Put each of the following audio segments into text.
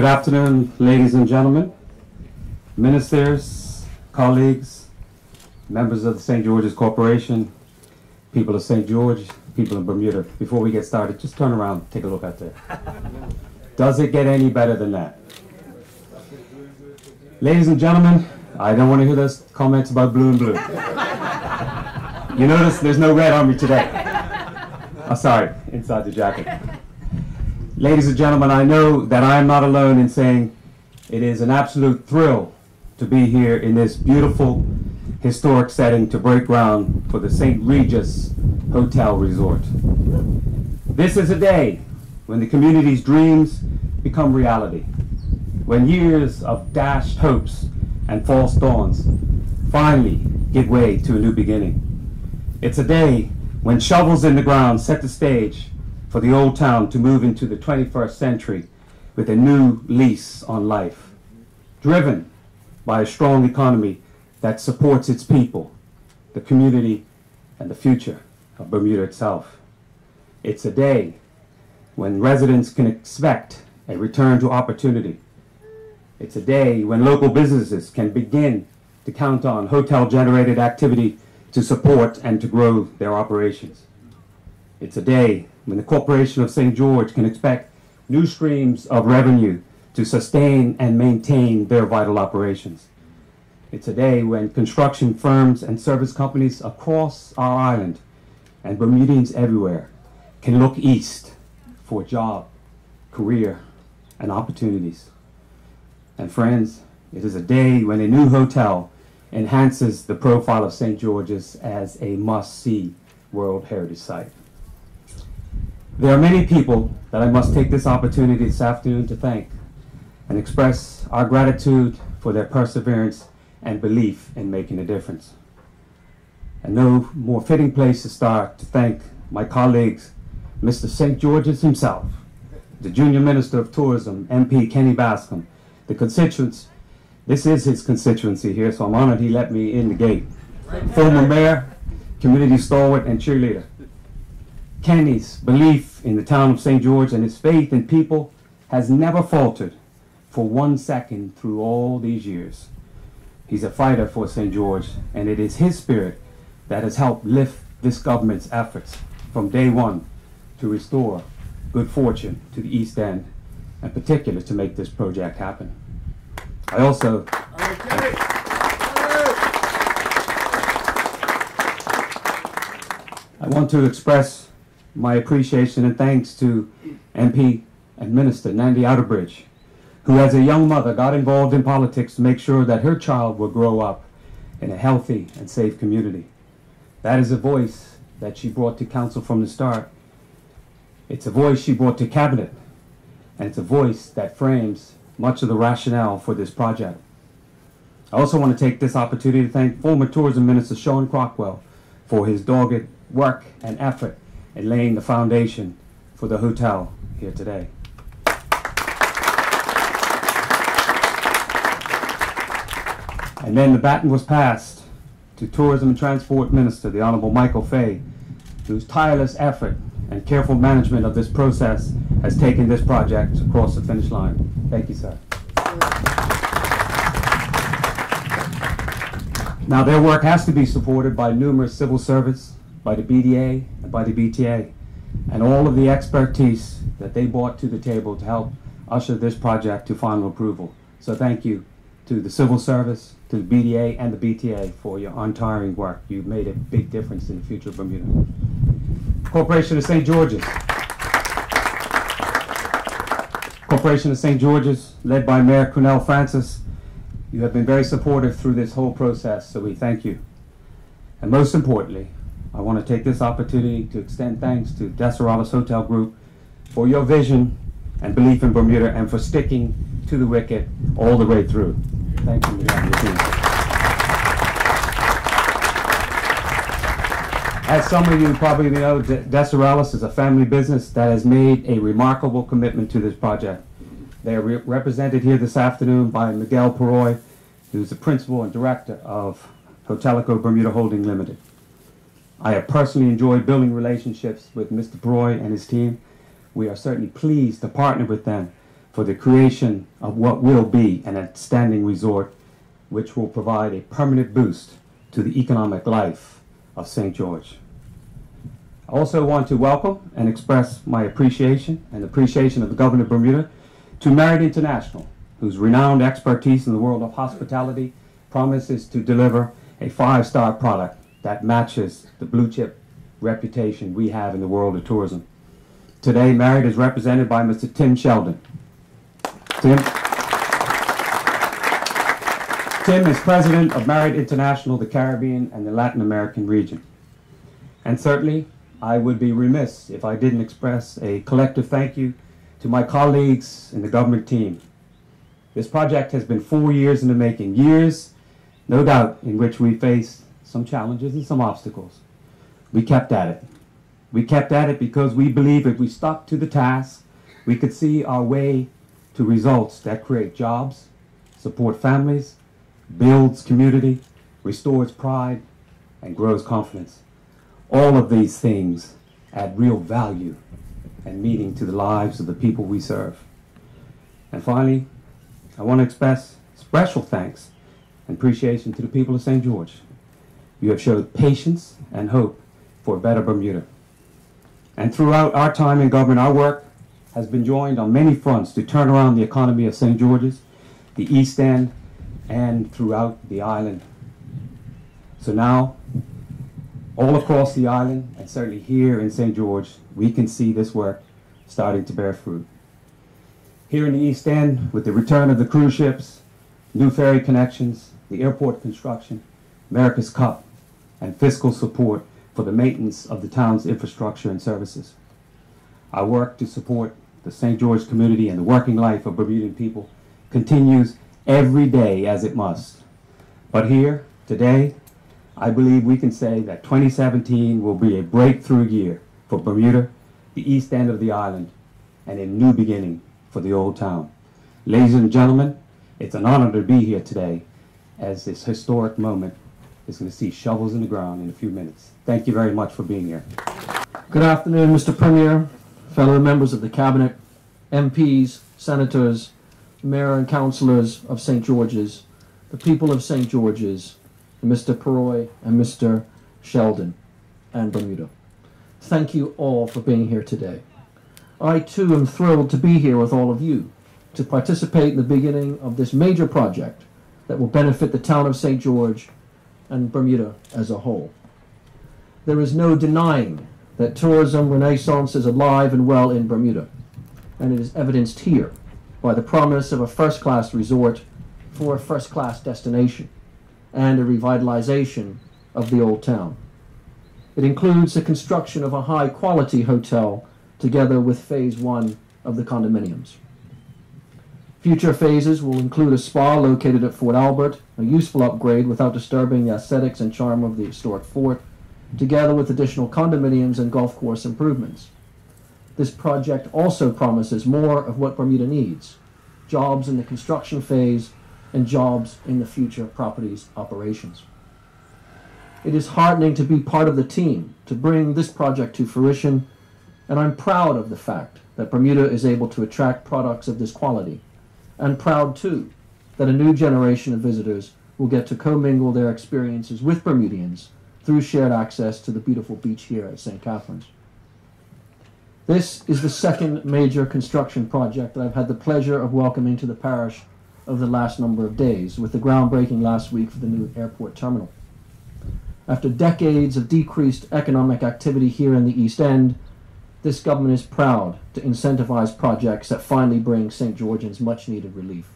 Good afternoon, ladies and gentlemen, ministers, colleagues, members of the St. George's Corporation, people of St. George, people of Bermuda. Before we get started, just turn around, take a look out there. Does it get any better than that? Ladies and gentlemen, I don't want to hear those comments about blue and blue. You notice there's no red on me today. Oh, sorry, inside the jacket. Ladies and gentlemen, I know that I am not alone in saying it is an absolute thrill to be here in this beautiful, historic setting to break ground for the St. Regis Hotel Resort. This is a day when the community's dreams become reality, when years of dashed hopes and false dawns finally give way to a new beginning. It's a day when shovels in the ground set the stage for the old town to move into the 21st century with a new lease on life, driven by a strong economy that supports its people, the community, and the future of Bermuda itself. It's a day when residents can expect a return to opportunity. It's a day when local businesses can begin to count on hotel-generated activity to support and to grow their operations. It's a day when the Corporation of St. George can expect new streams of revenue to sustain and maintain their vital operations. It's a day when construction firms and service companies across our island and Bermudians everywhere can look east for job, career, and opportunities. And friends, it is a day when a new hotel enhances the profile of St. George's as a must-see World Heritage Site. There are many people that I must take this opportunity this afternoon to thank and express our gratitude for their perseverance and belief in making a difference. And no more fitting place to start to thank my colleagues, Mr. St. George's himself, the Junior Minister of Tourism, MP Kenny Bascom, the constituents. This is his constituency here, so I'm honored he let me in the gate. Former mayor, community stalwart, and cheerleader. Kenny's belief in the town of St. George and his faith in people has never faltered for 1 second through all these years. He's a fighter for St. George, and it is his spirit that has helped lift this government's efforts from day one to restore good fortune to the East End, and particularly to make this project happen. I also I want to express my appreciation and thanks to MP and Minister Nandy Outerbridge, who as a young mother got involved in politics to make sure that her child would grow up in a healthy and safe community. That is a voice that she brought to council from the start. It's a voice she brought to cabinet, and it's a voice that frames much of the rationale for this project. I also want to take this opportunity to thank former Tourism Minister Sean Crockwell for his dogged work and effort in laying the foundation for the hotel here today. And then the baton was passed to Tourism and Transport Minister, the Honorable Michael Fay, whose tireless effort and careful management of this process has taken this project across the finish line. Thank you, sir. Now, their work has to be supported by numerous civil servants, by the BDA and by the BTA, and all of the expertise that they brought to the table to help usher this project to final approval. So thank you to the civil service, to the BDA and the BTA for your untiring work. You've made a big difference in the future of Bermuda. Corporation of St. George's. Corporation of St. George's, led by Mayor Cornell Francis, you have been very supportive through this whole process, so we thank you. And most importantly, I want to take this opportunity to extend thanks to Deseralis Hotel Group for your vision and belief in Bermuda and for sticking to the wicket all the way through. Thank you, your team. As some of you probably know, Deseralis is a family business that has made a remarkable commitment to this project. They are represented here this afternoon by Miguel Peroy, who's the principal and director of Hotelico Bermuda Holding Limited. I have personally enjoyed building relationships with Mr. Peroy and his team. We are certainly pleased to partner with them for the creation of what will be an outstanding resort which will provide a permanent boost to the economic life of St. George. I also want to welcome and express my appreciation and appreciation of the Governor of Bermuda to Marriott International, whose renowned expertise in the world of hospitality promises to deliver a 5-star product that matches the blue chip reputation we have in the world of tourism. Today, Marriott is represented by Mr. Tim Sheldon. Tim is president of Marriott International, the Caribbean and the Latin American region. And certainly, I would be remiss if I didn't express a collective thank you to my colleagues in the government team. This project has been 4 years in the making, years, no doubt, in which we faced some challenges and some obstacles. We kept at it. We kept at it because we believe if we stuck to the task, we could see our way to results that create jobs, support families, builds community, restores pride, and grows confidence. All of these things add real value and meaning to the lives of the people we serve. And finally, I want to express special thanks and appreciation to the people of St. George. You have showed patience and hope for a better Bermuda. And throughout our time in government, our work has been joined on many fronts to turn around the economy of St. George's, the East End, and throughout the island. So now, all across the island, and certainly here in St. George, we can see this work starting to bear fruit. Here in the East End, with the return of the cruise ships, new ferry connections, the airport construction, America's Cup, and fiscal support for the maintenance of the town's infrastructure and services. Our work to support the St. George community and the working life of Bermudan people continues every day as it must. But here, today, I believe we can say that 2017 will be a breakthrough year for Bermuda, the East End of the island, and a new beginning for the old town. Ladies and gentlemen, it's an honor to be here today as this historic moment is going to see shovels in the ground in a few minutes. Thank you very much for being here. Good afternoon, Mr. Premier, fellow members of the Cabinet, MPs, Senators, Mayor and Councillors of St. George's, the people of St. George's, Mr. Peroy and Mr. Sheldon, and Bermuda. Thank you all for being here today. I too am thrilled to be here with all of you to participate in the beginning of this major project that will benefit the town of St. George and Bermuda as a whole. There is no denying that tourism renaissance is alive and well in Bermuda, and it is evidenced here by the promise of a first-class resort for a first-class destination and a revitalization of the old town. It includes the construction of a high-quality hotel together with phase 1 of the condominiums. Future phases will include a spa located at Fort Albert, a useful upgrade without disturbing the aesthetics and charm of the historic fort, together with additional condominiums and golf course improvements. This project also promises more of what Bermuda needs: jobs in the construction phase and jobs in the future properties operations. It is heartening to be part of the team to bring this project to fruition, and I'm proud of the fact that Bermuda is able to attract products of this quality, and proud too that a new generation of visitors will get to commingle their experiences with Bermudians through shared access to the beautiful beach here at St. Catharines. This is the second major construction project that I've had the pleasure of welcoming to the parish over the last number of days, with the groundbreaking last week for the new airport terminal. After decades of decreased economic activity here in the East End, this government is proud to incentivize projects that finally bring St. Georgians much-needed relief.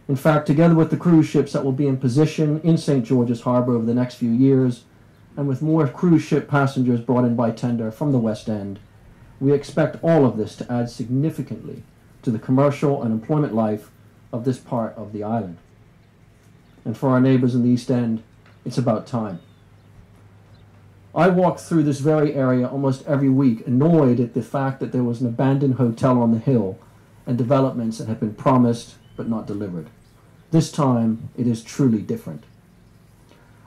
In fact, together with the cruise ships that will be in position in St. George's Harbor over the next few years, and with more cruise ship passengers brought in by tender from the West End, we expect all of this to add significantly to the commercial and employment life of this part of the island. And for our neighbors in the East End, it's about time. I walk through this very area almost every week, annoyed at the fact that there was an abandoned hotel on the hill and developments that have been promised but not delivered. This time, it is truly different.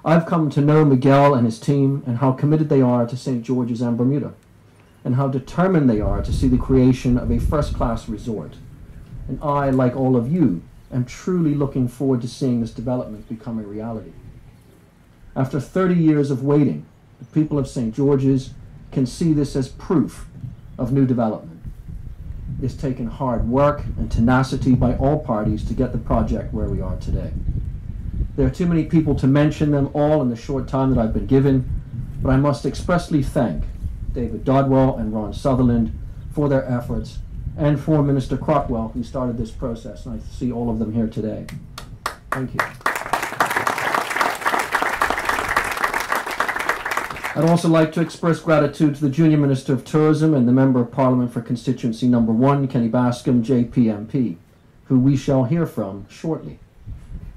I've come to know Miguel and his team and how committed they are to St. George's and Bermuda, and how determined they are to see the creation of a first-class resort And I, like all of you, am truly looking forward to seeing this development become a reality. After 30 years of waiting, the people of St. George's can see this as proof of new development. It's taken hard work and tenacity by all parties to get the project where we are today. There are too many people to mention them all in the short time that I've been given, but I must expressly thank David Dodwell and Ron Sutherland for their efforts, and for Minister Crockwell, who started this process, and I see all of them here today. Thank you. I'd also like to express gratitude to the Junior Minister of Tourism and the Member of Parliament for Constituency Number 1, Kenny Bascom, JPMP, who we shall hear from shortly,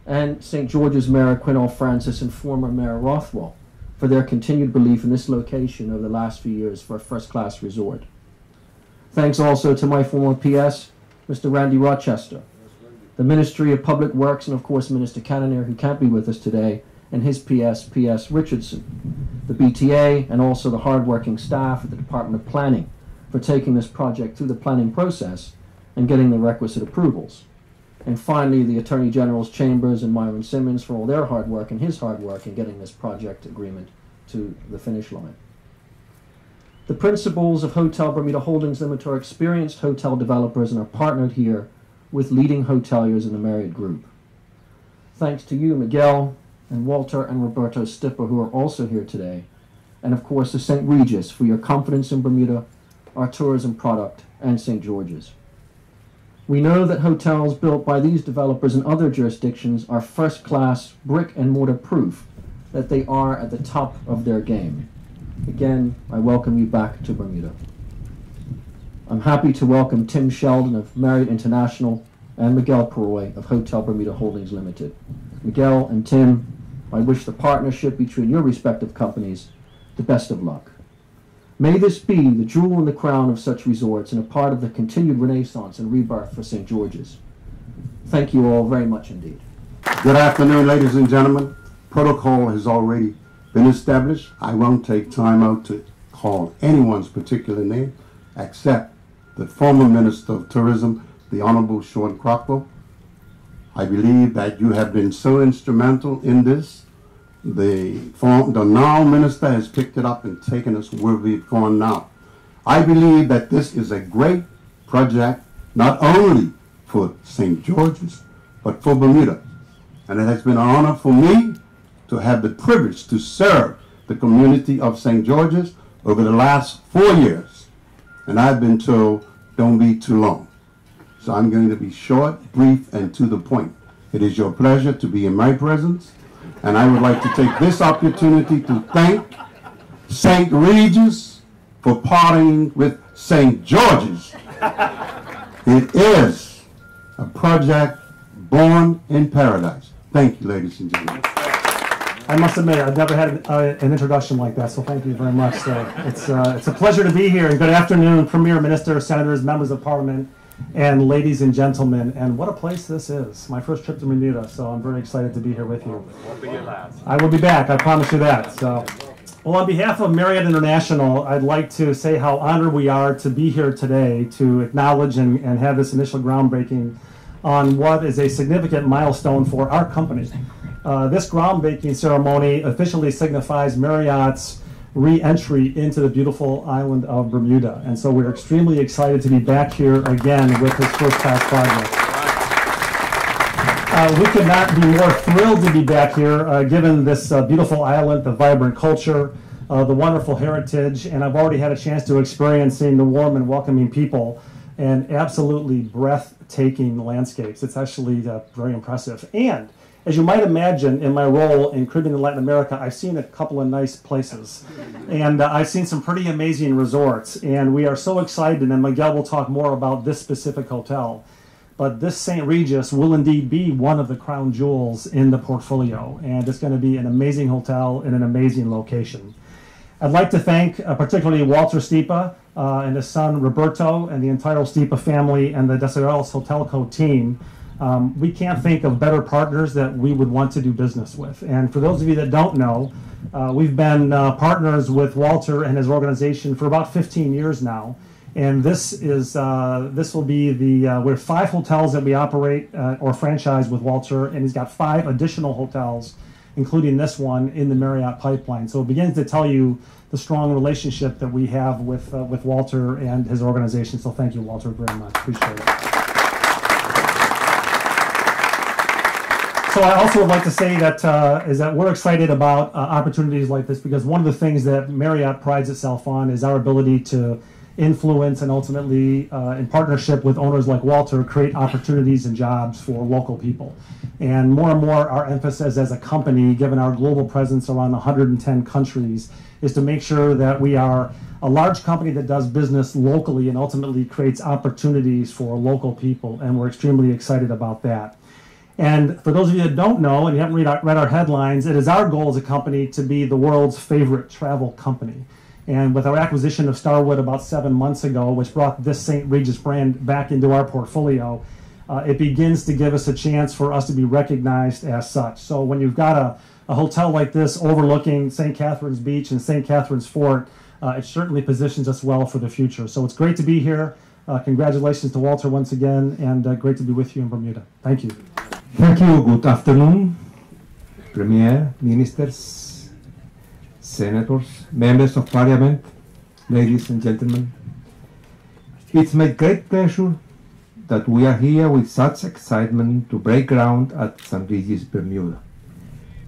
and St. George's Mayor Quinol Francis and former Mayor Rothwell for their continued belief in this location over the last few years for a first-class resort. Thanks also to my former PS, Mr. Randy Rochester, the Ministry of Public Works, and of course Minister Cannonier, who can't be with us today, and his PS Richardson, the BTA, and also the hard-working staff at the Department of Planning for taking this project through the planning process and getting the requisite approvals. And finally, the Attorney General's Chambers and Myron Simmons for all their hard work and his hard work in getting this project agreement to the finish line. The principals of Hotel Bermuda Holdings Limited are experienced hotel developers and are partnered here with leading hoteliers in the Marriott Group. Thanks to you, Miguel, and Walter and Roberto Stipper, who are also here today, and of course to St. Regis for your confidence in Bermuda, our tourism product, and St. George's. We know that hotels built by these developers in other jurisdictions are first-class brick and mortar proof that they are at the top of their game. Again, I welcome you back to Bermuda. I'm happy to welcome Tim Sheldon of Marriott International and Miguel Peroy of Hotel Bermuda Holdings Limited. Miguel and Tim, I wish the partnership between your respective companies the best of luck. May this be the jewel in the crown of such resorts and a part of the continued renaissance and rebirth for St. George's. Thank you all very much indeed. Good afternoon, ladies and gentlemen. Protocol has already been established. I won't take time out to call anyone's particular name except the former Minister of Tourism, the Honorable Sean Crockwell. I believe that you have been so instrumental in this. The now Minister has picked it up and taken us where we've gone now. I believe that this is a great project, not only for St. George's, but for Bermuda. And it has been an honor for me to have the privilege to serve the community of St. George's over the last 4 years. And I've been told, don't be too long. So I'm going to be short, brief, and to the point. It is your pleasure to be in my presence, and I would like to take this opportunity to thank St. Regis for partnering with St. George's. It is a project born in paradise. Thank you, ladies and gentlemen. I must admit, I've never had an introduction like that, so thank you very much. So it's a pleasure to be here, and good afternoon, Premier, Minister, Senators, Members of Parliament, and ladies and gentlemen. And what a place this is. My first trip to Bermuda, so I'm very excited to be here with you. Won't be your last. I will be back, I promise you that. So, well, on behalf of Marriott International, I'd like to say how honored we are to be here today to acknowledge and have this initial groundbreaking on what is a significant milestone for our company. This groundbreaking ceremony officially signifies Marriott's re-entry into the beautiful island of Bermuda. And so we're extremely excited to be back here again with this first-class project. We could not be more thrilled to be back here given this beautiful island, the vibrant culture, the wonderful heritage, and I've already had a chance to experience seeing the warm and welcoming people and absolutely breathtaking landscapes. It's actually very impressive. And as you might imagine, in my role in Caribbean and Latin America, I've seen a couple of nice places. And I've seen some pretty amazing resorts. And we are so excited, and Miguel will talk more about this specific hotel. But this St. Regis will indeed be one of the crown jewels in the portfolio. And it's going to be an amazing hotel in an amazing location. I'd like to thank particularly Walter Stipa and his son Roberto and the entire Stipa family and the Deseos Hotel Co. team. We can't think of better partners that we would want to do business with. And for those of you that don't know, we've been partners with Walter and his organization for about 15 years now. And this will be we have 5 hotels that we operate or franchise with Walter, and he's got 5 additional hotels, including this one, in the Marriott pipeline. So it begins to tell you the strong relationship that we have with Walter and his organization. So thank you, Walter, very much. Appreciate it. So I also would like to say that is that we're excited about opportunities like this, because one of the things that Marriott prides itself on is our ability to influence and ultimately, in partnership with owners like Walter, create opportunities and jobs for local people. And more, our emphasis as a company, given our global presence around 110 countries, is to make sure that we are a large company that does business locally and ultimately creates opportunities for local people. And we're extremely excited about that. And for those of you that don't know, and you haven't read our headlines, it is our goal as a company to be the world's favorite travel company. And with our acquisition of Starwood about 7 months ago, which brought this St. Regis brand back into our portfolio, it begins to give us a chance for us to be recognized as such. So when you've got a hotel like this overlooking St. Catharines Beach and St. Catharines Fort, it certainly positions us well for the future. So it's great to be here. Congratulations to Walter once again, and great to be with you in Bermuda. Thank you. Thank you. Good afternoon, Premier, Ministers, Senators, Members of Parliament, ladies and gentlemen. It's my great pleasure that we are here with such excitement to break ground at St. Regis, Bermuda.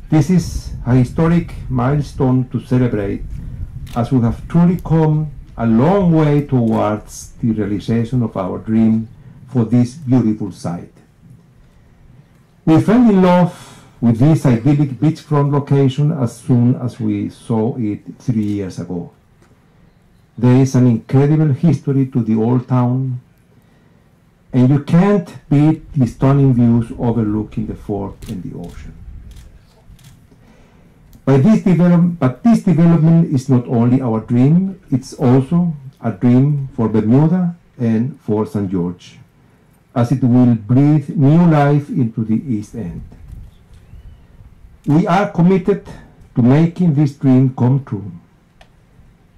This is a historic milestone to celebrate, as we have truly come a long way towards the realization of our dream for this beautiful site. We fell in love with this idyllic beachfront location as soon as we saw it 3 years ago. There is an incredible history to the old town, and you can't beat the stunning views overlooking the fort and the ocean. But this development is not only our dream, it's also a dream for Bermuda and for St. George, as it will breathe new life into the East End. We are committed to making this dream come true.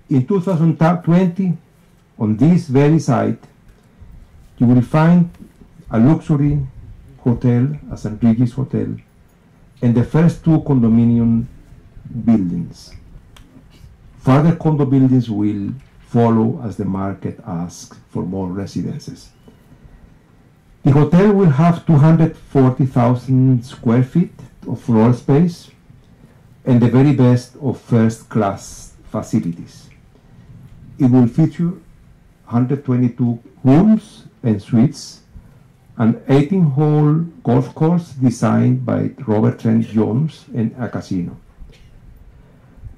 In 2020, on this very site, you will find a luxury hotel, a St. Regis Hotel, and the first 2 condominium buildings. Further condo buildings will follow as the market asks for more residences. The hotel will have 240,000 square feet of floor space and the very best of first-class facilities. It will feature 122 rooms and suites, an 18-hole golf course designed by Robert Trent Jones, and a casino.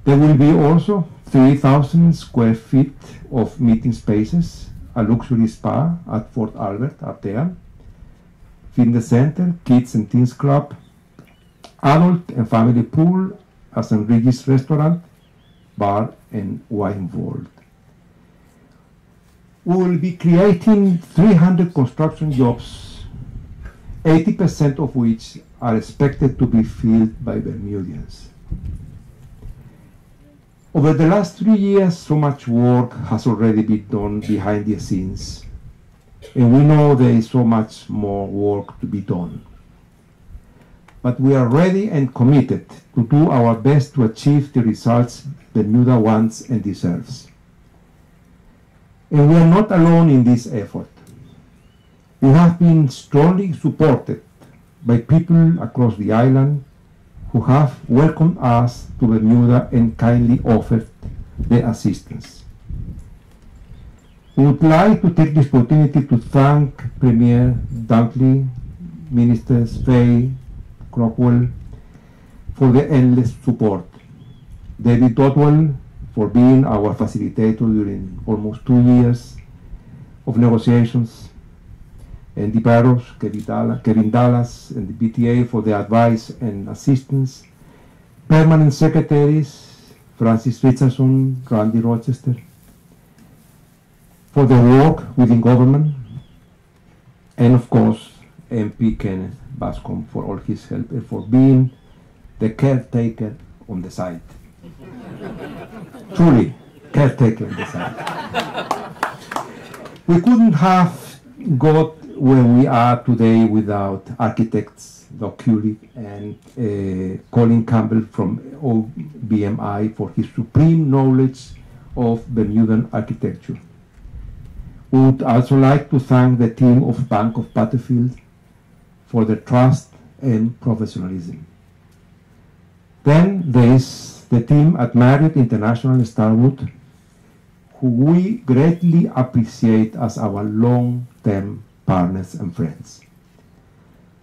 There will be also 3,000 square feet of meeting spaces, a luxury spa at Fort Albert up there, fitness center, kids and teens club, adult and family pool, a St. Regis restaurant, bar and wine vault. We will be creating 300 construction jobs, 80% of which are expected to be filled by Bermudians. Over the last 3 years, so much work has already been done behind the scenes, and we know there is so much more work to be done. But we are ready and committed to do our best to achieve the results Bermuda wants and deserves. And we are not alone in this effort. We have been strongly supported by people across the island who have welcomed us to Bermuda and kindly offered their assistance. We would like to take this opportunity to thank Premier Dunkley, Ministers Fay, Crockwell, for their endless support, David Dotwell for being our facilitator during almost 2 years of negotiations, and the Barros, Kevin Dallas, and the BTA for their advice and assistance, permanent secretaries, Francis Richardson, Randy Rochester, for their work within government, and of course, MP Kenneth Bascom for all his help and for being the caretaker on the site. Truly, caretaker on the site. We couldn't have got where we are today without architects Doc Kulik and Colin Campbell from OBMI for his supreme knowledge of Bermudan architecture. We would also like to thank the team of Bank of Butterfield for their trust and professionalism. Then there is the team at Marriott International Starwood, who we greatly appreciate as our long-term partners and friends.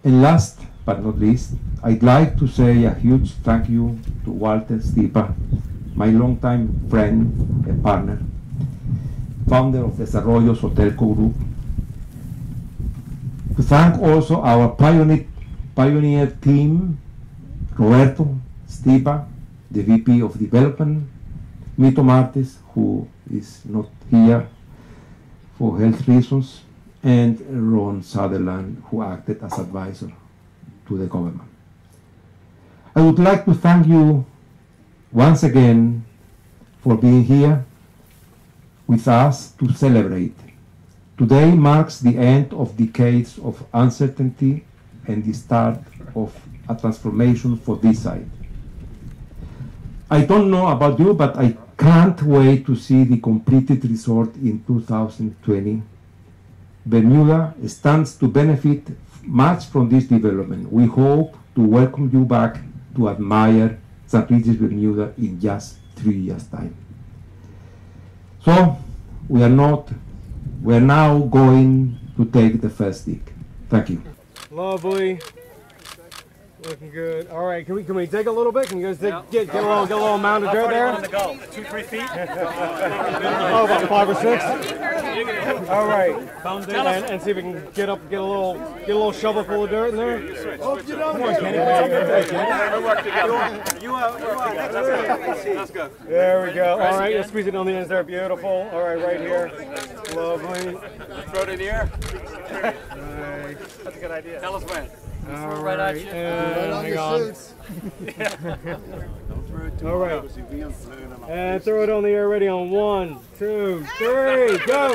And last but not least, I'd like to say a huge thank you to Walter Stipa, my longtime friend and partner, founder of Desarrollos Hotelco Group. To thank also our pioneer team, Roberto Stipa, the VP of Development, Mito Martes, who is not here for health reasons, and Ron Sutherland, who acted as advisor to the government. I would like to thank you once again for being here with us to celebrate. Today marks the end of decades of uncertainty and the start of a transformation for this site. I don't know about you, but I can't wait to see the completed resort in 2020. Bermuda stands to benefit much from this development. We hope to welcome you back to admire St. Regis Bermuda in just 3 years' time. So we are now going to take the first dig. Thank you. Lovely. Looking good. All right, can we dig a little bit? Can you guys get a little mound of dirt there? 2-3 feet. Oh, about 5 or 6. All right. And see if we can get a little shovel full of dirt in there. Come on, Kenny. Let's go. There we go. All right, let's squeeze it on the ends there. Beautiful. All right, right here. Lovely. Throw it in the air. Nice. That's a good idea. Tell us when. All right, and hang on. All right, and throw it on the air ready on 1, 2, 3, go!